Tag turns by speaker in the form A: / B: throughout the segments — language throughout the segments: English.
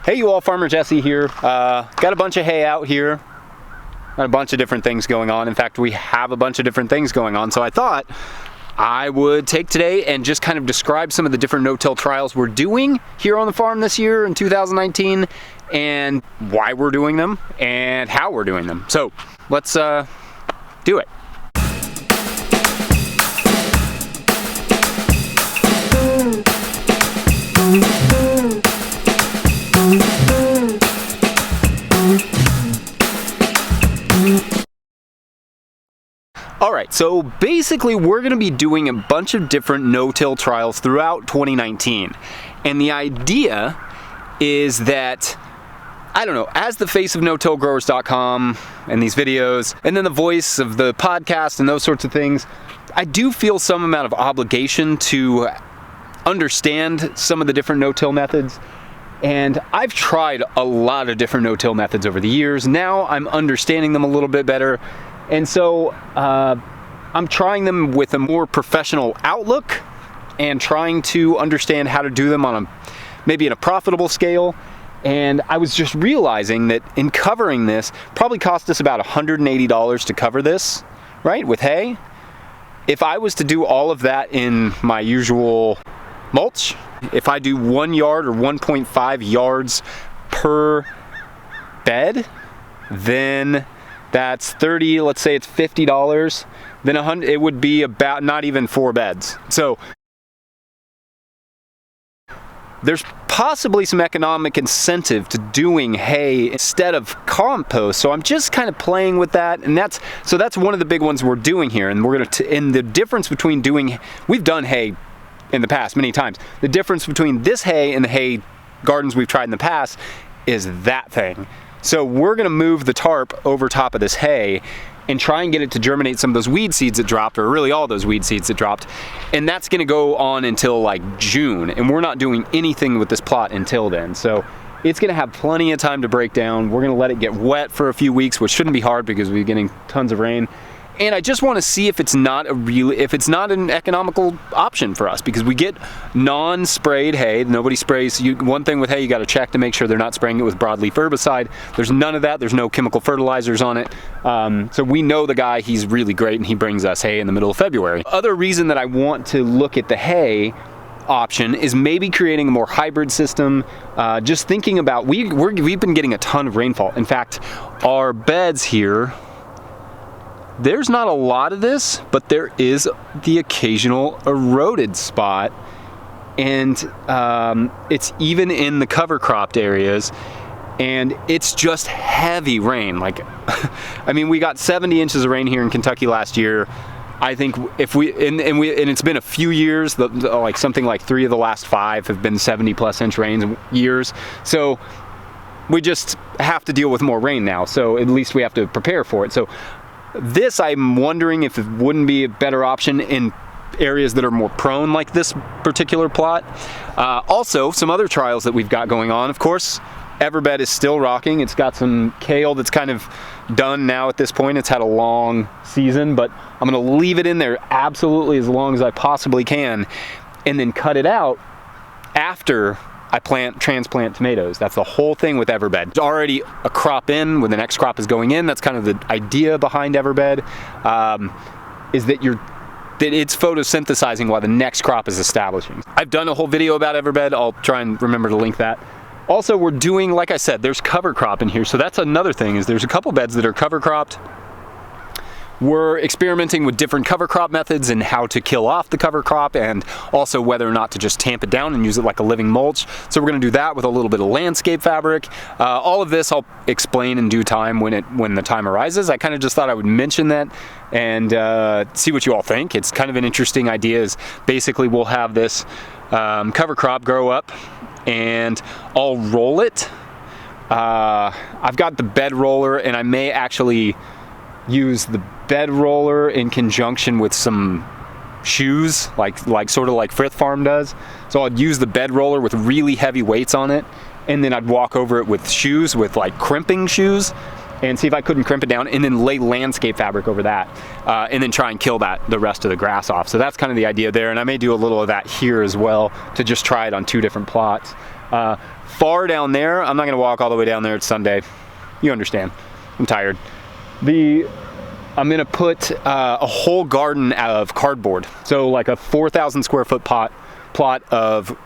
A: Hey you all, Farmer Jesse here. Got a bunch of hay out here. Got a bunch of different things going on. In fact, we have a bunch of different things going on. So I thought I would take today and just kind of describe some of the different no-till trials we're doing here on the farm this year in 2019, and why we're doing them and how we're doing them. So let's do it. Alright, so basically we're going to be doing a bunch of different no-till trials throughout 2019. And the idea is that, I don't know, as the face of NoTillGrowers.com and these videos, and then the voice of the podcast and those sorts of things, I do feel some amount of obligation to understand some of the different no-till methods. And I've tried a lot of different no-till methods over the years. Now I'm understanding them a little bit better. And so I'm trying them with a more professional outlook and trying to understand how to do them on maybe in a profitable scale. And I was just realizing that in covering this, probably cost us about $180 to cover this, right, with hay. If I was to do all of that in my usual mulch, if I do 1 yard or 1.5 yards per bed, then that's 30, let's say it's $50, then it would be about not even 4 beds. So there's possibly some economic incentive to doing hay instead of compost. So I'm just kind of playing with that, and that's one of the big ones we're doing here. And we're and the difference between we've done hay in the past many times. The difference between this hay and the hay gardens we've tried in the past is that thing. So we're gonna move the tarp over top of this hay and try and get it to germinate some of those weed seeds that dropped, or really all those weed seeds that dropped. And that's gonna go on until like June. And we're not doing anything with this plot until then. So it's gonna have plenty of time to break down. We're gonna let it get wet for a few weeks, which shouldn't be hard because we're getting tons of rain. And I just want to see if it's not an economical option for us, because we get non-sprayed hay. Nobody sprays. One thing with hay, you got to check to make sure they're not spraying it with broadleaf herbicide. There's none of that. There's no chemical fertilizers on it. So we know the guy, he's really great, and he brings us hay in the middle of February. Other reason that I want to look at the hay option is maybe creating a more hybrid system. Just thinking about, we've been getting a ton of rainfall. In fact, our beds here, there's not a lot of this, but there is the occasional eroded spot, and it's even in the cover cropped areas, and it's just heavy rain. Like, I mean, we got 70 inches of rain here in Kentucky last year. I think if and it's been a few years, like something like 3 of the last 5 have been 70+ inch rain years. So we just have to deal with more rain now. So at least we have to prepare for it. So this, I'm wondering if it wouldn't be a better option in areas that are more prone, like this particular plot. Also, some other trials that we've got going on. Of course, Everbed is still rocking. It's got some kale that's kind of done now at this point. It's had a long season, but I'm gonna leave it in there absolutely as long as I possibly can, and then cut it out after I transplant tomatoes. That's the whole thing with Everbed. There's already a crop in when the next crop is going in. That's kind of the idea behind Everbed, is that it's photosynthesizing while the next crop is establishing. I've done a whole video about Everbed. I'll try and remember to link that. Also, we're doing, like I said, there's cover crop in here. So that's another thing, is there's a couple beds that are cover cropped. We're experimenting with different cover crop methods and how to kill off the cover crop, and also whether or not to just tamp it down and use it like a living mulch. So we're gonna do that with a little bit of landscape fabric. All of this I'll explain in due time when the time arises. I kind of just thought I would mention that and see what you all think. It's kind of an interesting idea. Is basically we'll have this cover crop grow up, and I'll roll it. I've got the bed roller, and I may actually use the bed roller in conjunction with some shoes, like sort of like Frith Farm does. So I'd use the bed roller with really heavy weights on it, and then I'd walk over it with shoes, with like crimping shoes, and see if I couldn't crimp it down, and then lay landscape fabric over that, and then try and kill the rest of the grass off. So that's kind of the idea there, and I may do a little of that here as well to just try it on 2 different plots. Far down there, I'm not gonna walk all the way down there, it's Sunday. You understand, I'm tired. I'm gonna put a whole garden of cardboard. So like a 4,000 square foot plot of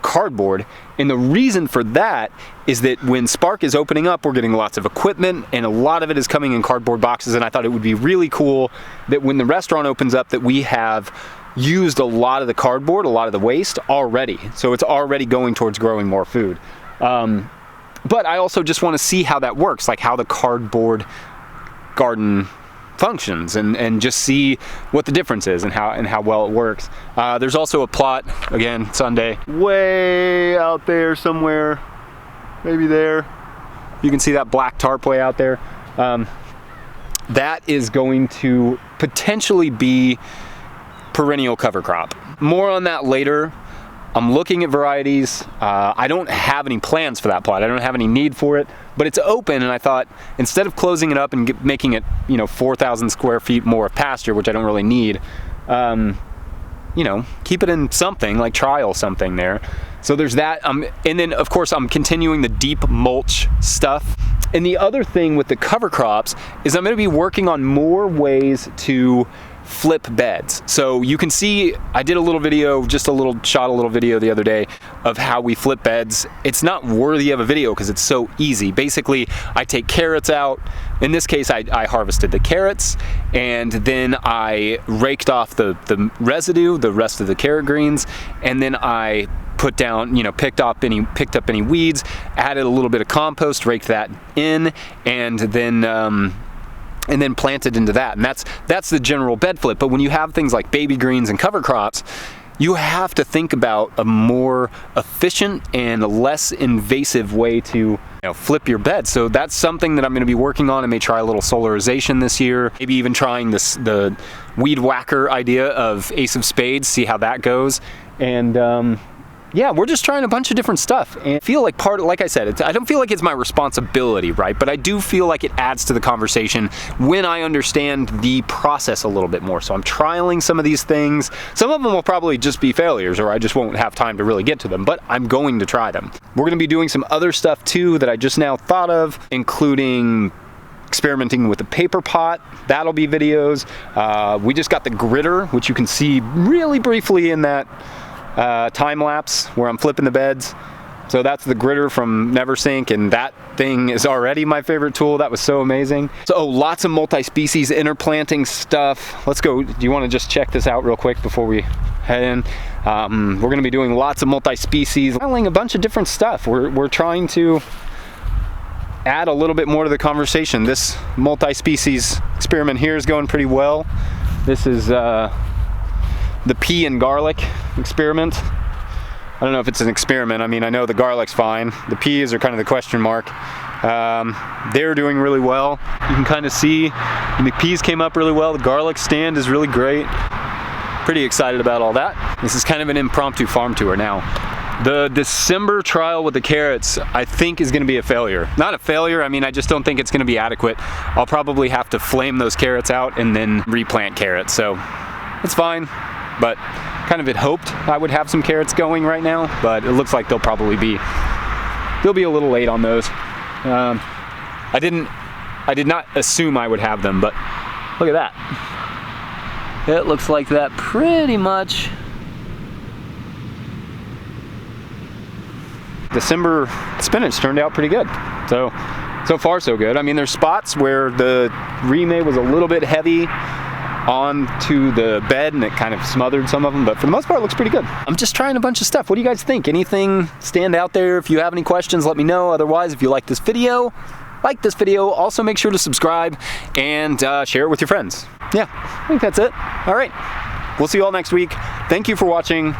A: cardboard. And the reason for that is that when Spark is opening up, we're getting lots of equipment and a lot of it is coming in cardboard boxes. And I thought it would be really cool that when the restaurant opens up that we have used a lot of the cardboard, a lot of the waste already. So it's already going towards growing more food. But I also just want to see how that works, like how the cardboard garden functions and just see what the difference is and how well it works. There's also a plot, again, Sunday, way out there somewhere, maybe there. You can see that black tarp way out there. That is going to potentially be perennial cover crop. More on that later. I'm looking at varieties. I don't have any plans for that plot. I don't have any need for it, but it's open, and I thought instead of closing it up and making it, 4,000 square feet more of pasture, which I don't really need, keep it in something, like trial something there. So there's that. And then of course I'm continuing the deep mulch stuff. And the other thing with the cover crops is I'm gonna be working on more ways to flip beds. So you can see, I did a little video, shot a little video the other day of how we flip beds. It's not worthy of a video because it's so easy. Basically, I take carrots out. In this case, I harvested the carrots and then I raked off the residue, the rest of the carrot greens, and then I put down, picked up any weeds, added a little bit of compost, raked that in, and then planted into that. And that's the general bed flip. But when you have things like baby greens and cover crops, you have to think about a more efficient and less invasive way to flip your bed. So that's something that I'm going to be working on. I may try a little solarization this year, maybe even trying the weed whacker idea of Ace of Spades, see how that goes. And yeah, we're just trying a bunch of different stuff, and I feel like like I said, I don't feel like it's my responsibility, right? But I do feel like it adds to the conversation when I understand the process a little bit more. So I'm trialing some of these things. Some of them will probably just be failures, or I just won't have time to really get to them, but I'm going to try them. We're gonna be doing some other stuff too that I just now thought of, including experimenting with the paper pot. That'll be videos. We just got the gritter, which you can see really briefly in that time lapse where I'm flipping the beds. So that's the gritter from Neversink, and that thing is already my favorite tool. That was so amazing. So lots of multi-species interplanting stuff. Let's go. Do you want to just check this out real quick before we head in? We're going to be doing lots of multi-species, trialing a bunch of different stuff. We're trying to add a little bit more to the conversation. This multi-species experiment here is going pretty well. This is the pea and garlic experiment. I don't know if it's an experiment. I mean, I know the garlic's fine. The peas are kind of the question mark. They're doing really well. You can kind of see the peas came up really well. The garlic stand is really great. Pretty excited about all that. This is kind of an impromptu farm tour now. The December trial with the carrots, I think, is going to be a failure. Not a failure, I mean, I just don't think it's going to be adequate. I'll probably have to flame those carrots out and then replant carrots, so it's fine. But kind of had hoped I would have some carrots going right now, but it looks like they'll be a little late on those. I did not assume I would have them, but look at that. It looks like that pretty much. December spinach turned out pretty good. So far so good. I mean, there's spots where the remay was a little bit heavy onto the bed and it kind of smothered some of them, but for the most part it looks pretty good. I'm just trying a bunch of stuff. What do you guys think? Anything stand out there? If you have any questions, let me know. Otherwise, if you like this video, also make sure to subscribe and share it with your friends. Yeah, I think that's it. All right, we'll see you all next week. Thank you for watching.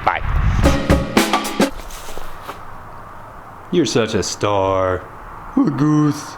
A: Bye. You're such a star. Goose.